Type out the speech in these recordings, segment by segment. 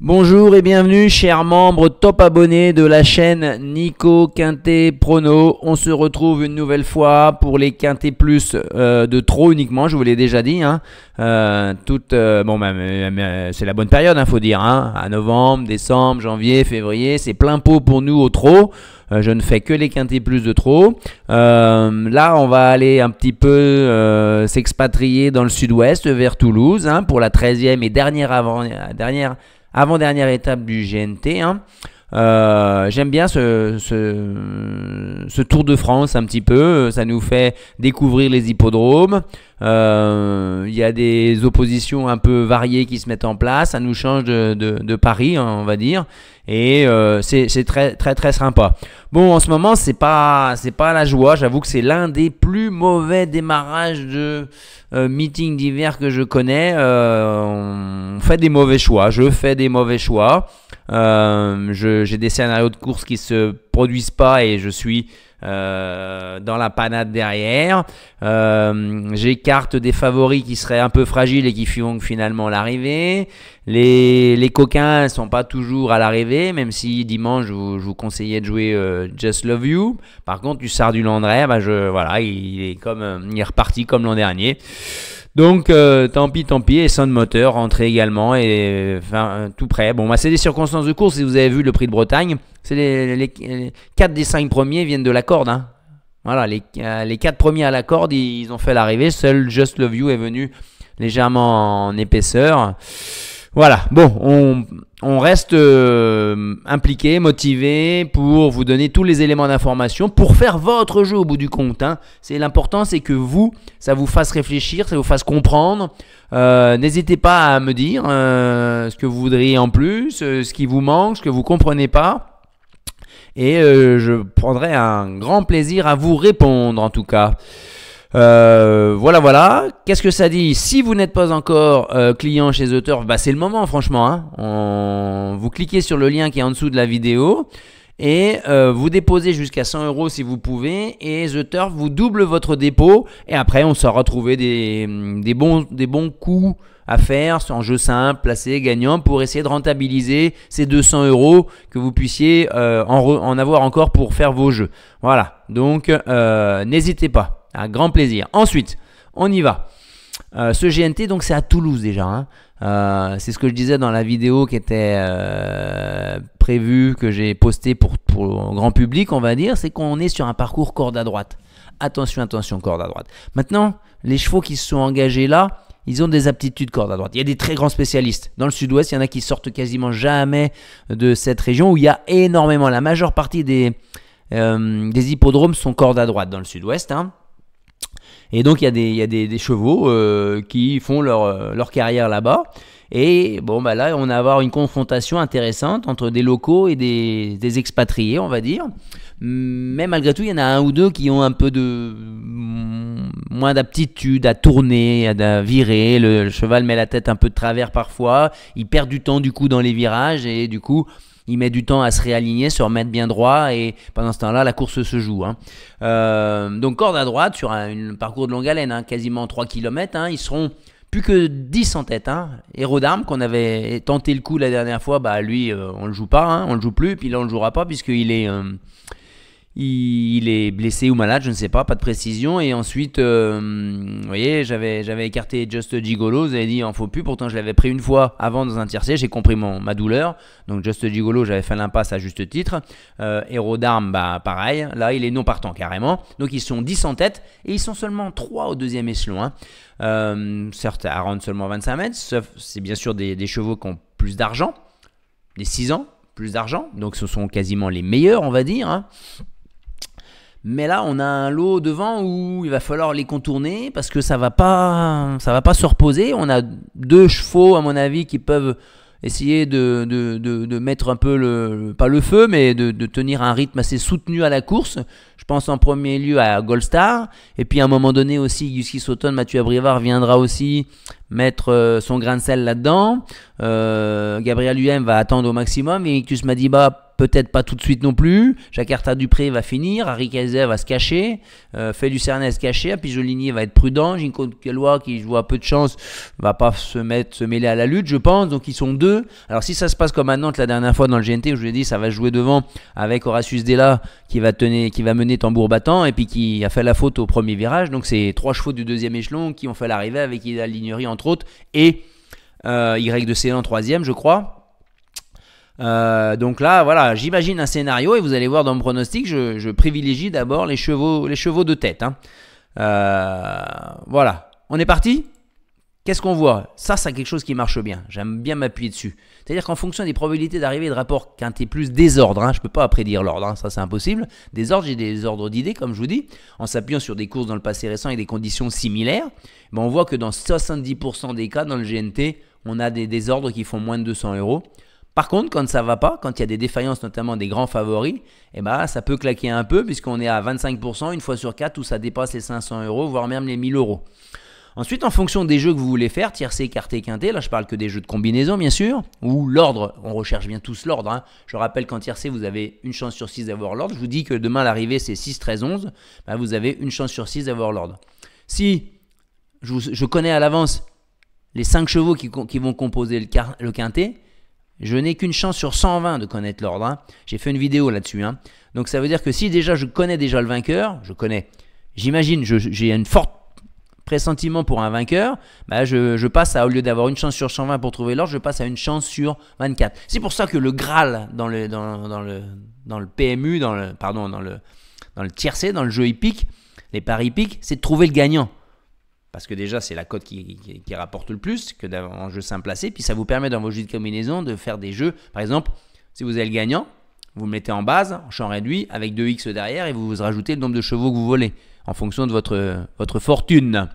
Bonjour et bienvenue chers membres top abonnés de la chaîne Nico Quintet Prono. On se retrouve une nouvelle fois pour les Quintet Plus de trop uniquement, je vous l'ai déjà dit. Hein. C'est la bonne période, faut dire. Hein. À novembre, décembre, janvier, février, c'est plein pot pour nous au trop. Je ne fais que les Quintet Plus de trop. Là, on va aller un petit peu s'expatrier dans le sud-ouest vers Toulouse pour la 13e et avant-dernière étape du GNT. J'aime bien ce Tour de France un petit peu. Ça nous fait découvrir les hippodromes. Il y a des oppositions un peu variées qui se mettent en place. Ça nous change de Paris, on va dire. Et c'est très très très sympa. Bon, en ce moment, c'est pas la joie. J'avoue que c'est l'un des plus mauvais démarrages de meeting d'hiver que je connais. On fait des mauvais choix. Je fais des mauvais choix. J'ai des scénarios de course qui se produisent pas et je suis dans la panade derrière. J'écarte des favoris qui seraient un peu fragiles et qui font finalement l'arrivée. Les coquins ne sont pas toujours à l'arrivée, même si dimanche je vous conseillais de jouer Just Love You. Par contre, du Sard du Landré, il est reparti comme l'an dernier. Donc tant pis, et Sound Moteur rentré également et tout prêt. Bon, c'est des circonstances de course. Si vous avez vu le Prix de Bretagne, c'est les 4 des 5 premiers viennent de la corde. Hein. Voilà, les 4 premiers à la corde, ils ont fait l'arrivée. Seul Just Love You est venu légèrement en épaisseur. Voilà, bon, on reste impliqué, motivé pour vous donner tous les éléments d'information pour faire votre jeu au bout du compte. Hein. L'important, c'est que ça vous fasse réfléchir, ça vous fasse comprendre. N'hésitez pas à me dire ce que vous voudriez en plus, ce qui vous manque, ce que vous ne comprenez pas. Et je prendrai un grand plaisir à vous répondre en tout cas. Voilà. Qu'est-ce que ça dit? Si vous n'êtes pas encore client chez The Turf, c'est le moment franchement. Hein. Vous cliquez sur le lien qui est en dessous de la vidéo et vous déposez jusqu'à 100 € si vous pouvez et The Turf vous double votre dépôt et après on saura trouver des bons coups à faire en jeu simple, placé, gagnant pour essayer de rentabiliser ces 200 € que vous puissiez en avoir encore pour faire vos jeux. Voilà, donc n'hésitez pas. Un grand plaisir. Ensuite, on y va. Ce GNT, donc c'est à Toulouse déjà. Hein. C'est ce que je disais dans la vidéo qui était prévue, que j'ai postée pour le grand public, on va dire. C'est qu'on est sur un parcours corde à droite. Attention, corde à droite. Maintenant, les chevaux qui se sont engagés là, ils ont des aptitudes corde à droite. Il y a des très grands spécialistes. Dans le sud-ouest, il y en a qui sortent quasiment jamais de cette région où il y a énormément. La majeure partie des hippodromes sont corde à droite dans le sud-ouest. Hein. Et donc, il y a des chevaux qui font leur carrière là-bas. Et là, on va avoir une confrontation intéressante entre des locaux et des expatriés, on va dire. Mais malgré tout, il y en a un ou deux qui ont un peu moins d'aptitude à tourner, à virer. Le cheval met la tête un peu de travers parfois. Il perd du temps du coup dans les virages et du coup, il met du temps à se réaligner, se remettre bien droit et pendant ce temps-là, la course se joue. Hein. Donc corde à droite sur un parcours de longue haleine, quasiment 3 km. Ils seront plus que 10 en tête. Héros-d'Armes, qu'on avait tenté le coup la dernière fois, lui, on ne le joue pas, on ne le joue plus. Puis là, on ne le jouera pas puisqu'il est... Il est blessé ou malade, je ne sais pas de précision. Et ensuite, vous voyez, j'avais écarté Just Gigolo, vous avez dit il en faut plus. Pourtant, je l'avais pris une fois avant dans un tiercé, j'ai compris ma douleur. Donc, Just Gigolo, j'avais fait l'impasse à juste titre. Héros-d'Armes, pareil. Là, il est non partant carrément. Donc, ils sont 10 en tête et ils sont seulement 3 au deuxième échelon. Certes, à rendre seulement 25 mètres, sauf c'est bien sûr des chevaux qui ont plus d'argent, des 6 ans, plus d'argent. Donc, ce sont quasiment les meilleurs, on va dire. Mais là, on a un lot devant où il va falloir les contourner parce que ça va pas se reposer. On a 2 chevaux, à mon avis, qui peuvent essayer de mettre un peu pas le feu, mais de tenir un rythme assez soutenu à la course. Je pense en premier lieu à Goldstar. Et puis à un moment donné aussi, Gusky Sauton, Mathieu Abrivard viendra aussi mettre son grain de sel là-dedans. Gabriel UM va attendre au maximum. Et Ictus Madiba peut-être pas tout de suite non plus. Jakarta Dupré va finir, Harry Kaiser va se cacher, Félix Cernès se cacher, puis Jolinier va être prudent, Jinko Kelwa qui joue à peu de chance va pas se mêler à la lutte, je pense, donc ils sont deux. Alors si ça se passe comme à Nantes la dernière fois dans le GNT, où je vous ai dit ça va jouer devant avec Horatius Della qui va mener tambour battant et puis qui a fait la faute au premier virage, donc c'est 3 chevaux du deuxième échelon qui ont fait l'arrivée avec Idéal Lignerie entre autres et Y de Ceylan troisième je crois. Donc là, voilà, j'imagine un scénario et vous allez voir dans mon pronostic, je privilégie d'abord les chevaux de tête. Hein. Voilà, on est parti. Qu'est-ce qu'on voit? Ça, c'est quelque chose qui marche bien. J'aime bien m'appuyer dessus. C'est-à-dire qu'en fonction des probabilités d'arrivée et de rapport quintet plus désordre, hein, je ne peux pas prédire l'ordre, hein, ça c'est impossible. Désordre, j'ai des ordres d'idées, comme je vous dis, en s'appuyant sur des courses dans le passé récent et des conditions similaires. Mais on voit que dans 70% des cas, dans le GNT, on a des désordres qui font moins de 200 euros. Par contre, quand ça ne va pas, quand il y a des défaillances, notamment des grands favoris, eh ben, ça peut claquer un peu puisqu'on est à 25%, une fois sur 4, où ça dépasse les 500 euros, voire même les 1000 euros. Ensuite, en fonction des jeux que vous voulez faire, tiercé, écarté, quinté, là je parle que des jeux de combinaison bien sûr, ou l'ordre, on recherche bien tous l'ordre. Hein. Je rappelle qu'en tiercé, vous avez une chance sur 6 d'avoir l'ordre. Je vous dis que demain l'arrivée c'est 6, 13, 11, ben, vous avez une chance sur 6 d'avoir l'ordre. Si je connais à l'avance les 5 chevaux qui vont composer le quinté, je n'ai qu'une chance sur 120 de connaître l'ordre. Hein. J'ai fait une vidéo là-dessus. Hein. Donc ça veut dire que si déjà je connais déjà le vainqueur, j'imagine, j'ai une forte pressentiment pour un vainqueur, bah je passe à, au lieu d'avoir une chance sur 120 pour trouver l'ordre, je passe à une chance sur 24. C'est pour ça que le Graal dans le PMU, dans le tiercé, dans le jeu hippique, les paris hippiques, c'est de trouver le gagnant. Parce que déjà, c'est la cote qui rapporte le plus que en jeu simple placé. Puis ça vous permet dans vos jeux de combinaison de faire des jeux. Par exemple, si vous avez le gagnant, vous le mettez en base, en champ réduit, avec 2x derrière, et vous rajoutez le nombre de chevaux que vous volez, en fonction de votre fortune.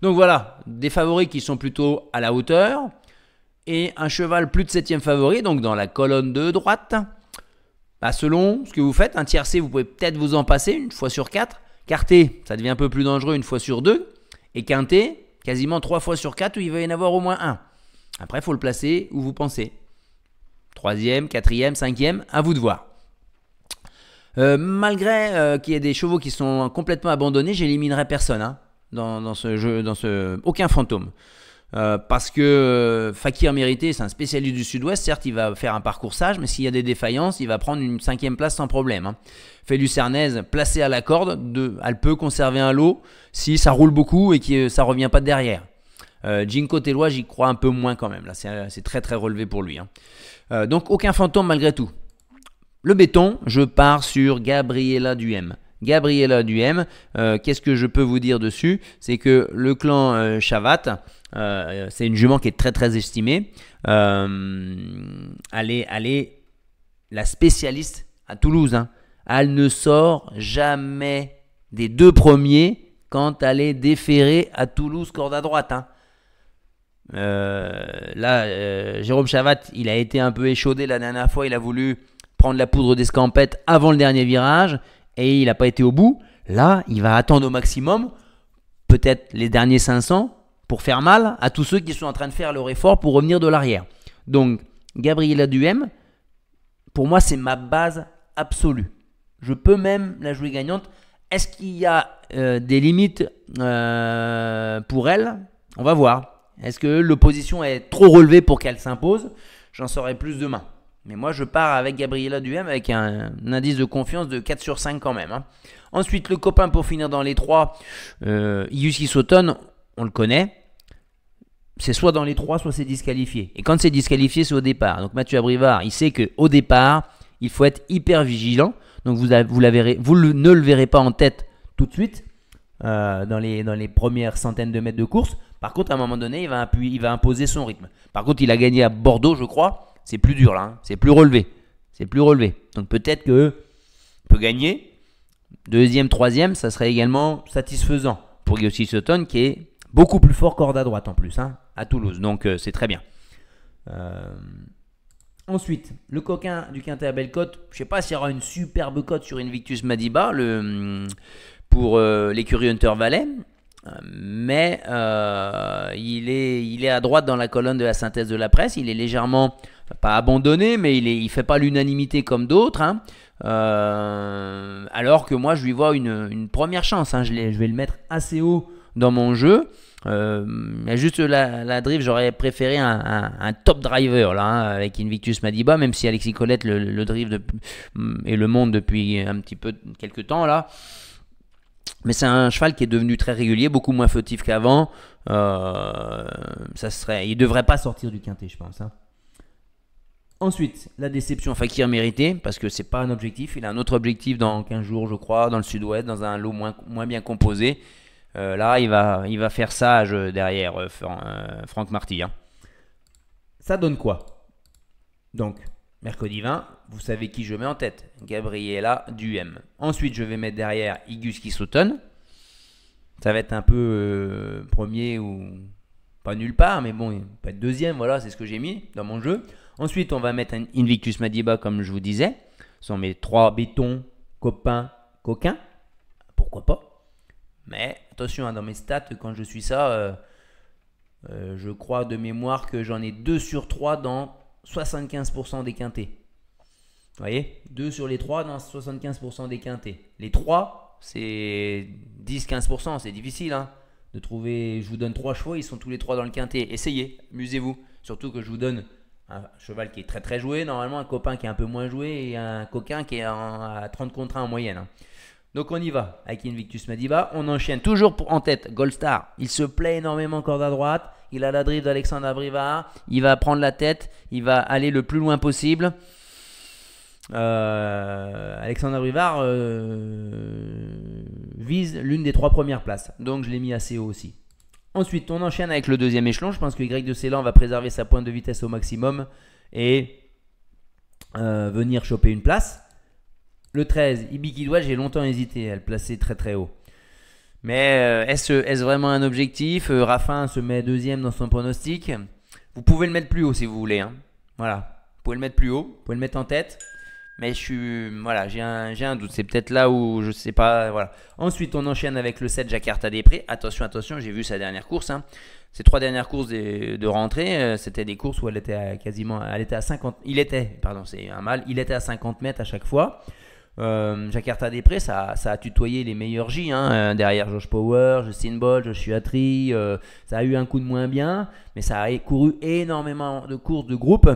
Donc voilà, des favoris qui sont plutôt à la hauteur, et un cheval plus de 7e favori, donc dans la colonne de droite. Bah selon ce que vous faites, un tiercé, vous pouvez peut-être vous en passer une fois sur 4. Quarté, ça devient un peu plus dangereux une fois sur 2. Et quinté, quasiment 3 fois sur 4 où il va y en avoir au moins un. Après, il faut le placer où vous pensez. 3e, 4e, 5e, à vous de voir. Malgré qu'il y ait des chevaux qui sont complètement abandonnés, j'éliminerai personne hein, dans ce jeu, aucun fantôme. Parce que Fakir Mérité, c'est un spécialiste du sud-ouest. Certes, il va faire un parcours sage, mais s'il y a des défaillances, il va prendre une 5e place sans problème. Hein. Félix Cernès, placé à la corde, elle peut conserver un lot si ça roule beaucoup et que ça ne revient pas de derrière. Jinko Telwa, j'y crois un peu moins quand même. Là, c'est très très relevé pour lui. Hein. Donc aucun fantôme malgré tout. Le béton, je pars sur Gabriela Duhem. Gabriela Duhem, qu'est-ce que je peux vous dire dessus? C'est que le clan Chavat, c'est une jument qui est très très estimée. Elle est la spécialiste à Toulouse. Hein. Elle ne sort jamais des 2 premiers quand elle est déférée à Toulouse, corde à droite. Hein. Jérôme Chavat, il a été un peu échaudé la dernière fois. Il a voulu prendre la poudre d'escampette avant le dernier virage et il n'a pas été au bout. Là, il va attendre au maximum, peut-être les derniers 500, pour faire mal à tous ceux qui sont en train de faire leur effort pour revenir de l'arrière. Donc, Gabriela Duhem, pour moi, c'est ma base absolue. Je peux même la jouer gagnante. Est-ce qu'il y a des limites pour elle? On va voir. Est-ce que l'opposition est trop relevée pour qu'elle s'impose? J'en saurai plus demain. Mais moi, je pars avec Gabriela Duhem avec un indice de confiance de 4 sur 5 quand même. Hein. Ensuite, le copain pour finir dans les 3, Yuki Soton, on le connaît. C'est soit dans les 3, soit c'est disqualifié. Et quand c'est disqualifié, c'est au départ. Donc Mathieu Abrivard, il sait qu'au départ, il faut être hyper vigilant. Donc vous ne le verrez pas en tête tout de suite dans les premières centaines de mètres de course. Par contre, à un moment donné, il va imposer son rythme. Par contre, il a gagné à Bordeaux, je crois. C'est plus dur là, hein. C'est plus relevé. Donc peut-être qu'il peut gagner. 2e, 3e, ça serait également satisfaisant pour Yossi Sutton qui est beaucoup plus fort corde à droite en plus, hein, à Toulouse. Donc c'est très bien. Ensuite, le coquin du quintet à belle cote. Je ne sais pas s'il y aura une superbe cote sur Invictus Madiba pour l'écurie Hunter Valley. Mais il est à droite dans la colonne de la synthèse de la presse. Il est légèrement, pas abandonné, mais il fait pas l'unanimité comme d'autres. Hein. Alors que moi, je lui vois une première chance. Hein. Je vais le mettre assez haut dans mon jeu. Juste la drift, j'aurais préféré un top driver là, hein, avec Invictus Madiba, même si Alexis Collette le drift et le monte depuis un petit peu quelques temps là. Mais c'est un cheval qui est devenu très régulier, beaucoup moins fautif qu'avant. Il ne devrait pas sortir du quintet, je pense. Hein. Ensuite, la déception, Fakir mérité, parce que c'est pas un objectif. Il a un autre objectif dans 15 jours, je crois, dans le sud-ouest, dans un lot moins bien composé. Là, il va faire sage derrière Franck Marty. Hein. Ça donne quoi? Donc, mercredi 20, vous savez qui je mets en tête. Gabriela Duhem. Ensuite, je vais mettre derrière Igus Kissoton. Ça va être un peu premier ou pas nulle part, mais bon, il peut être deuxième. Voilà, c'est ce que j'ai mis dans mon jeu. Ensuite, on va mettre un Invictus Madiba, comme je vous disais. Ce sont mes 3 bétons, copains, coquins. Pourquoi pas? Mais attention, hein, dans mes stats, quand je suis ça, je crois de mémoire que j'en ai 2 sur 3 dans 75% des quintés. Vous voyez, 2 sur les 3 dans 75% des quintés. Les 3, c'est 10-15%, c'est difficile hein, de trouver. Je vous donne 3 chevaux, ils sont tous les 3 dans le quintet. Essayez, amusez-vous. Surtout que je vous donne un cheval qui est très très joué, normalement un copain qui est un peu moins joué et un coquin qui est à 30 contre 1 en moyenne. Hein. Donc on y va avec Invictus Madiba. On enchaîne toujours en tête Gold Star. Il se plaît énormément corde à droite. Il a la drift d'Alexandre Abrivard. Il va prendre la tête. Il va aller le plus loin possible. Alexandre Abrivard vise l'une des 3 premières places. Donc je l'ai mis assez haut aussi. Ensuite, on enchaîne avec le deuxième échelon. Je pense que Y de Ceylan va préserver sa pointe de vitesse au maximum et venir choper une place. Le 13, Ibikidoua, j'ai longtemps hésité à le placer très très haut. Mais est-ce vraiment un objectif? Raffin se met deuxième dans son pronostic. Vous pouvez le mettre plus haut si vous voulez. Hein. Voilà, vous pouvez le mettre plus haut, vous pouvez le mettre en tête. Mais j'ai un doute. C'est peut-être là où je sais pas. Voilà. Ensuite, on enchaîne avec le 7 Jakarta des Prés. Attention, j'ai vu sa dernière course. Hein. Ces 3 dernières courses de rentrée, c'était des courses où elle était à 50. Il était à 50 mètres à chaque fois. Jakarta des Prés, ça a tutoyé les meilleurs J hein, derrière Josh Power, Justin Bolt, Joshua Tree. Ça a eu un coup de moins bien, mais ça a couru énormément de courses de groupe.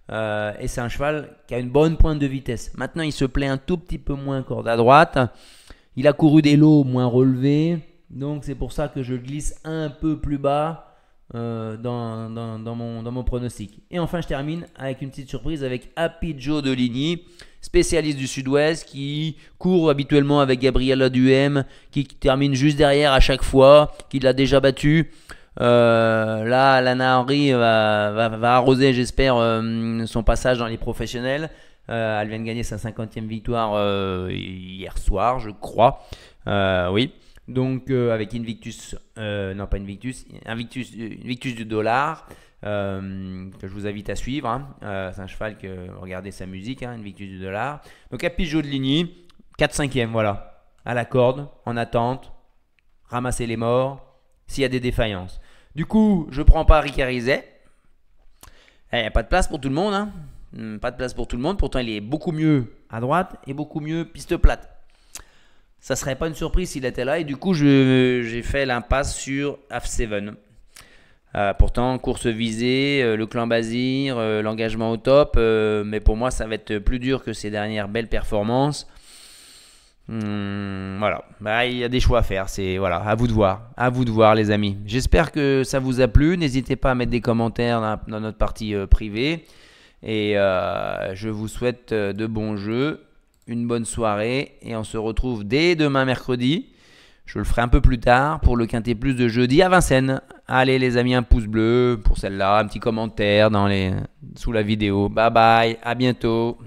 Et c'est un cheval qui a une bonne pointe de vitesse. Maintenant, il se plaît un tout petit peu moins corde à droite. Il a couru des lots moins relevés. Donc, c'est pour ça que je glisse un peu plus bas dans mon pronostic. Et enfin, je termine avec une petite surprise avec Happy Joe de Ligny, spécialiste du sud-ouest, qui court habituellement avec Gabriela Duhem, qui termine juste derrière à chaque fois, qui l'a déjà battu. Là, Lana Henry va arroser, j'espère, son passage dans les professionnels. Elle vient de gagner sa 50e victoire hier soir, je crois. Oui. Donc, avec Invictus, non pas Invictus, Invictus du dollar, que je vous invite à suivre. Hein. C'est un cheval que, regardez sa musique, hein, Invictus du dollar. Donc, à Pigeot de Ligny, 4-5e, voilà. À la corde, en attente, ramasser les morts. S'il y a des défaillances. Du coup, je prends pas Ricarizet. Il n'y a pas de place pour tout le monde. Hein. Pas de place pour tout le monde. Pourtant, il est beaucoup mieux à droite et beaucoup mieux piste plate. Ça serait pas une surprise s'il était là. Et du coup, j'ai fait l'impasse sur F7. Pourtant, course visée, le clan Bazir, l'engagement au top. Mais pour moi, ça va être plus dur que ces dernières belles performances. Voilà, il y a des choix à faire, c'est voilà, à vous de voir les amis. J'espère que ça vous a plu, n'hésitez pas à mettre des commentaires dans notre partie privée et je vous souhaite de bons jeux, une bonne soirée et on se retrouve dès demain mercredi. Je le ferai un peu plus tard pour le Quintet Plus de jeudi à Vincennes. Allez les amis, un pouce bleu pour celle-là, un petit commentaire sous la vidéo. Bye bye, à bientôt.